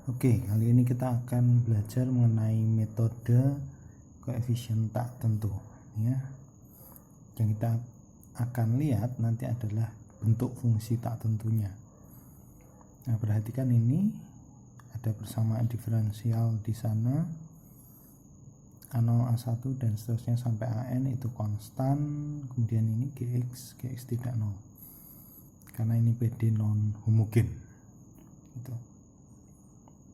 Oke, kali ini kita akan belajar mengenai metode koefisien tak tentu ya. Yang kita akan lihat nanti adalah bentuk fungsi tak tentunya. Nah, perhatikan ini ada persamaan diferensial di sana A0, A1 dan seterusnya sampai AN itu konstan, kemudian ini GX tidak 0 karena ini PD non homogen gitu.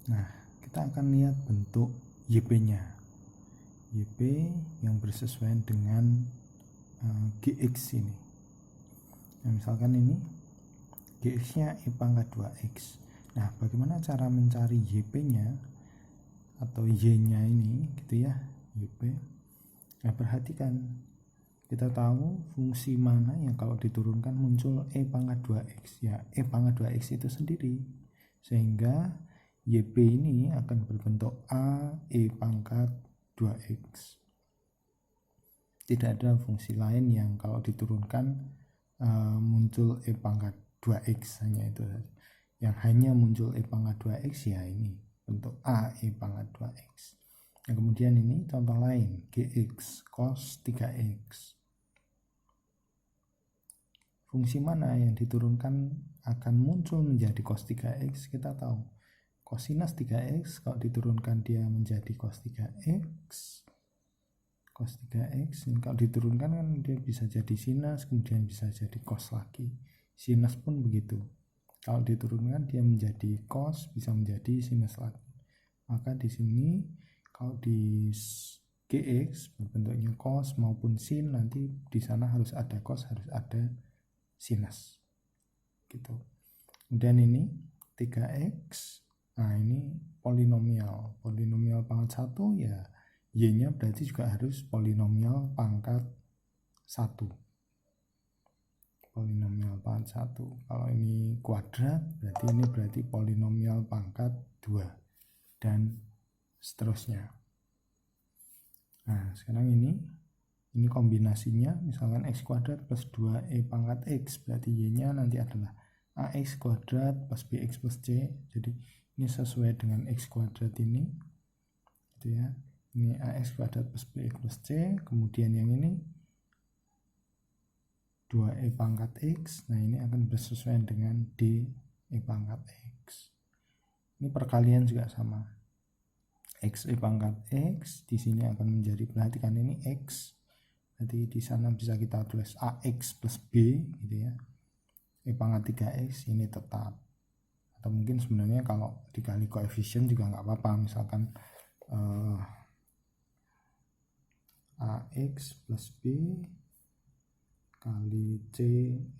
Nah, kita akan lihat bentuk YP-nya. YP yang bersesuaian dengan GX ini. Nah, misalkan ini GX-nya E pangkat 2X. Nah, bagaimana cara mencari YP-nya atau Y-nya ini gitu ya, YP. Nah, perhatikan. Kita tahu fungsi mana yang kalau diturunkan muncul E pangkat 2X. Ya, E pangkat 2X itu sendiri. Sehingga YP ini akan berbentuk A E pangkat 2X. Tidak ada fungsi lain yang kalau diturunkan muncul E pangkat 2X, hanya itu saja. Yang hanya muncul E pangkat 2X ya ini bentuk A E pangkat 2X. Nah, kemudian ini contoh lain, GX cos 3X. Fungsi mana yang diturunkan akan muncul menjadi cos 3X? Kita tahu cosinus 3X kalau diturunkan dia menjadi cos 3X. Cos 3X ini kalau diturunkan kan dia bisa jadi sinus, kemudian bisa jadi cos lagi. Sinus pun begitu. Kalau diturunkan dia menjadi cos, bisa menjadi sinus lagi. Maka di sini kalau di GX bentuknya cos maupun sin, nanti di sana harus ada cos, harus ada sinus gitu. Kemudian ini 3X. Nah, ini polinomial pangkat 1 ya, Y-nya berarti juga harus polinomial pangkat 1. Polinomial pangkat 1. Kalau ini kuadrat berarti polinomial pangkat 2 dan seterusnya. Nah, sekarang ini kombinasinya misalkan x kuadrat plus 2e pangkat x, berarti y-nya nanti adalah ax kuadrat plus bx plus c. Jadi ini sesuai dengan x kuadrat ini gitu ya. Ini ax kuadrat plus bx plus c, kemudian yang ini 2e pangkat x. Nah, ini akan bersesuaian dengan d e pangkat x. Ini perkalian juga sama, x e pangkat x di sini akan menjadi, perhatikan ini x, jadi di sana bisa kita tulis ax plus b gitu ya. E pangkat 3x ini tetap, atau mungkin sebenarnya kalau dikali koefisien juga nggak apa-apa, misalkan ax plus b kali c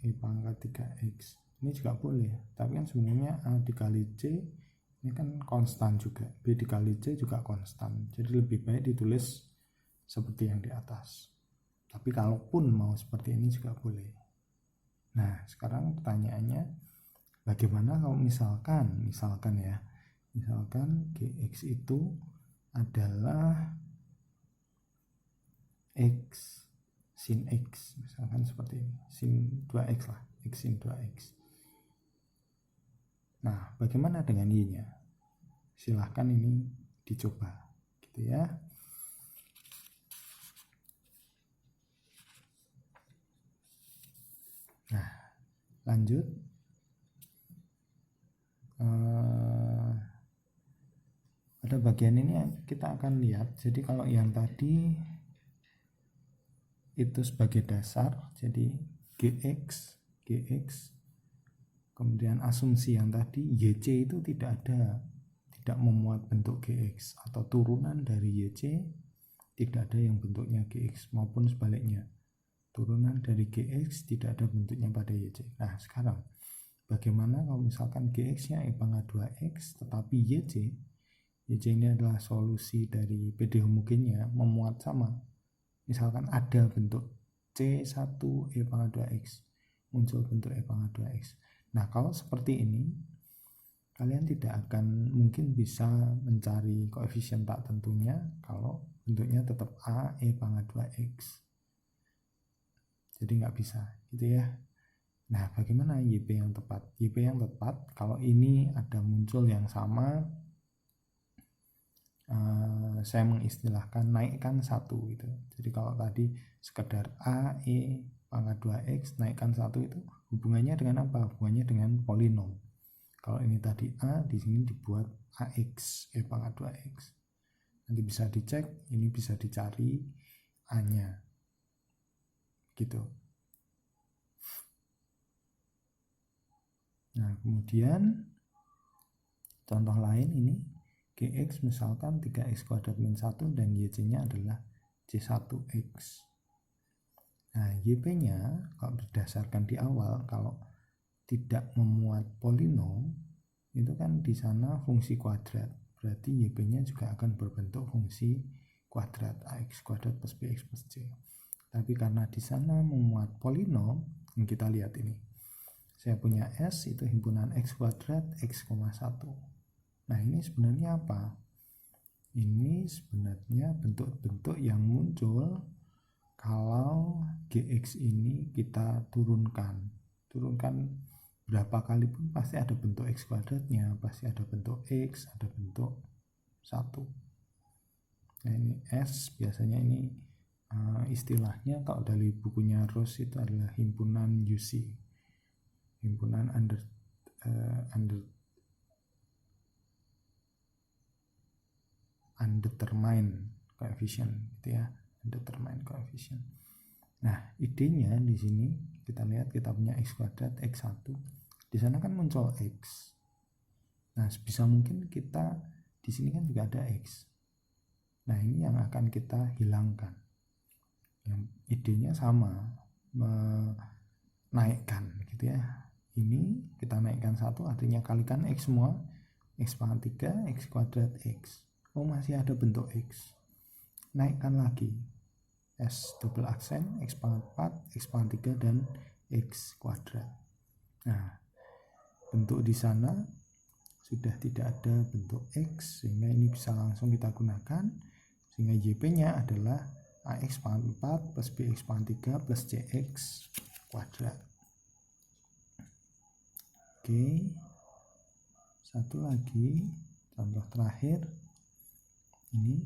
e pangkat 3x ini juga boleh, tapi kan sebenarnya a dikali c ini kan konstan juga, b dikali c juga konstan, jadi lebih baik ditulis seperti yang di atas. Tapi kalaupun mau seperti ini juga boleh. Nah, sekarang pertanyaannya bagaimana kalau misalkan GX itu adalah X sin X, misalkan seperti ini, sin 2X lah, X sin 2X. Nah, bagaimana dengan Y-nya? Silahkan ini dicoba gitu ya. Nah, lanjut. Pada bagian ini kita akan lihat, jadi kalau yang tadi itu sebagai dasar, jadi GX, kemudian asumsi yang tadi YC itu tidak memuat bentuk GX, atau turunan dari YC tidak ada yang bentuknya GX, maupun sebaliknya turunan dari GX tidak ada bentuknya pada YC. Nah, sekarang bagaimana kalau misalkan GX-nya E pangkat 2X tetapi YC ini adalah solusi dari PD homogennya memuat sama. Misalkan ada bentuk C1 E pangkat 2X, muncul bentuk E pangkat 2X. Nah, kalau seperti ini kalian tidak akan mungkin bisa mencari koefisien tak tentunya kalau bentuknya tetap A E pangkat 2X. Jadi nggak bisa gitu ya. Nah, bagaimana YP yang tepat? YP yang tepat kalau ini ada muncul yang sama, saya mengistilahkan naikkan 1 gitu. Jadi kalau tadi sekedar A, E pangkat 2X, naikkan 1 itu hubungannya dengan apa? Hubungannya dengan polinom. Kalau ini tadi A, di sini dibuat AX, E pangkat 2X. Nanti bisa dicek, ini bisa dicari A-nya. Gitu. Nah, kemudian contoh lain ini Gx misalkan 3x kuadrat min 1 dan YC-nya adalah C1x. Nah, YP-nya kalau berdasarkan di awal, kalau tidak memuat polinom, itu kan di sana fungsi kuadrat. Berarti YP-nya juga akan berbentuk fungsi kuadrat, AX kuadrat plus BX plus C. Tapi karena di sana memuat polinom, yang kita lihat ini. Saya punya S itu himpunan X kuadrat X, 1. Nah, ini sebenarnya apa? Ini sebenarnya bentuk-bentuk yang muncul kalau Gx ini kita turunkan berapa kali pun pasti ada bentuk X kuadratnya, pasti ada bentuk X, ada bentuk 1. Nah, ini S biasanya ini istilahnya kalau dari bukunya Ross itu adalah himpunan UC, himpunan undetermined coefficient gitu ya, undetermined coefficient. Nah, idenya di sini kita lihat kita punya X kuadrat X1, di sana kan muncul X. Nah, sebisa mungkin kita di sini kan juga ada X. Nah, ini yang akan kita hilangkan. Yang idenya sama, menaikkan gitu ya. Ini kita naikkan 1, artinya kalikan X semua, X pangkat 3, X kuadrat X. Oh, masih ada bentuk X. Naikkan lagi. S double aksen, X pangkat 4, X pangkat 3, dan X kuadrat. Nah, bentuk di sana sudah tidak ada bentuk X, sehingga ini bisa langsung kita gunakan. Sehingga YP-nya adalah AX pangkat 4 plus BX pangkat 3 plus CX kuadrat. Oke. Satu lagi, contoh terakhir. Ini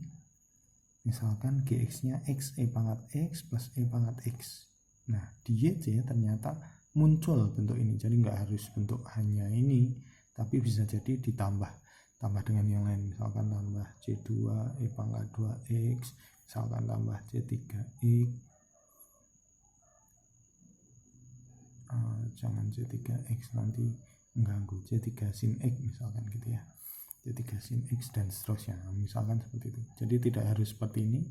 misalkan Gx-nya X E pangkat X plus E pangkat X. Nah, di YC ternyata muncul bentuk ini. Jadi nggak harus bentuk hanya ini, tapi bisa jadi ditambah dengan yang lain. Misalkan tambah C2 E pangkat 2X, misalkan tambah C3X. Jangan C3X, nanti mengganggu. C3 sin X misalkan gitu ya. C3 sin X dan seterusnya, misalkan seperti itu. Jadi tidak harus seperti ini,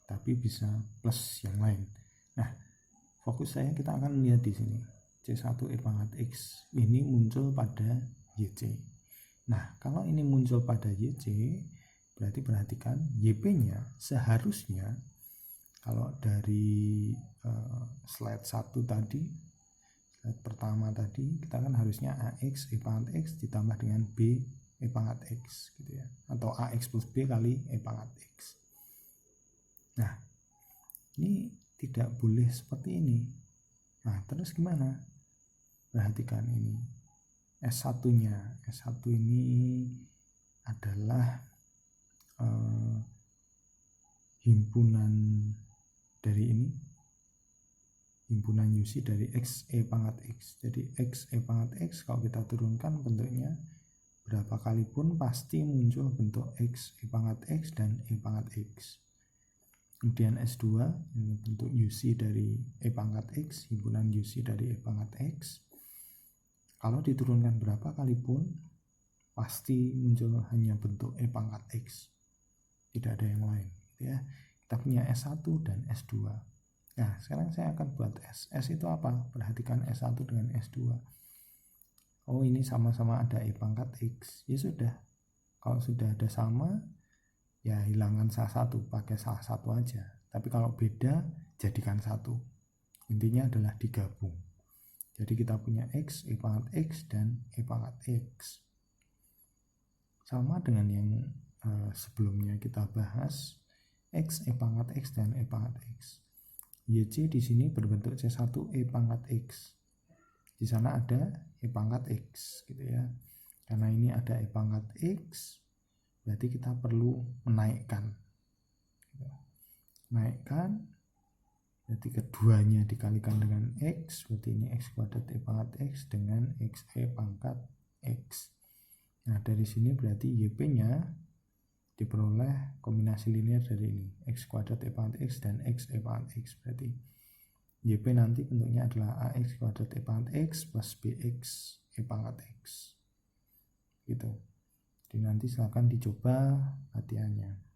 tapi bisa plus yang lain. Nah, fokus saya kita akan melihat di sini C1 E pangkat X ini muncul pada YC. Nah, kalau ini muncul pada YC, berarti perhatikan YP-nya seharusnya kalau dari slide 1 tadi, slide pertama tadi, kita kan harusnya AX E pangkat X ditambah dengan B E pangkat X gitu ya, atau AX plus B kali E pangkat X. Nah, ini tidak boleh seperti ini. Nah, terus gimana? Perhatikan ini S1-nya. S1 ini adalah himpunan dari ini, himpunan UC dari X E pangkat X. Jadi X E pangkat X kalau kita turunkan bentuknya berapa kali pun pasti muncul bentuk X E pangkat X dan E pangkat X. Kemudian S2 ini bentuk UC dari E pangkat X, himpunan UC dari E pangkat X. Kalau diturunkan berapa kali pun pasti muncul hanya bentuk E pangkat X, tidak ada yang lain gitu ya. Kita punya S1 dan S2. Nah, sekarang saya akan buat S. S itu apa? Perhatikan S1 dengan S2. Oh, ini sama-sama ada E pangkat X. Ya sudah, kalau sudah ada sama, ya hilangkan salah satu, pakai salah satu aja. Tapi kalau beda, jadikan satu. Intinya adalah digabung. Jadi kita punya X, E pangkat X, dan E pangkat X. Sama dengan yang sebelumnya kita bahas, X, E pangkat X, dan E pangkat X. YC di sini berbentuk C1 E pangkat X. Di sana ada E pangkat X gitu ya. Karena ini ada E pangkat X, berarti kita perlu menaikkan. Naikkan, berarti keduanya dikalikan dengan X, berarti ini X kuadrat E pangkat X dengan XE pangkat X. Nah dari sini berarti YP nya diperoleh kombinasi linear dari ini, X kuadrat E pangkat X dan XE pangkat X. Berarti YP nanti bentuknya adalah AX kuadrat E pangkat X plus BX E pangkat X gitu. Jadi nanti silakan dicoba latihannya.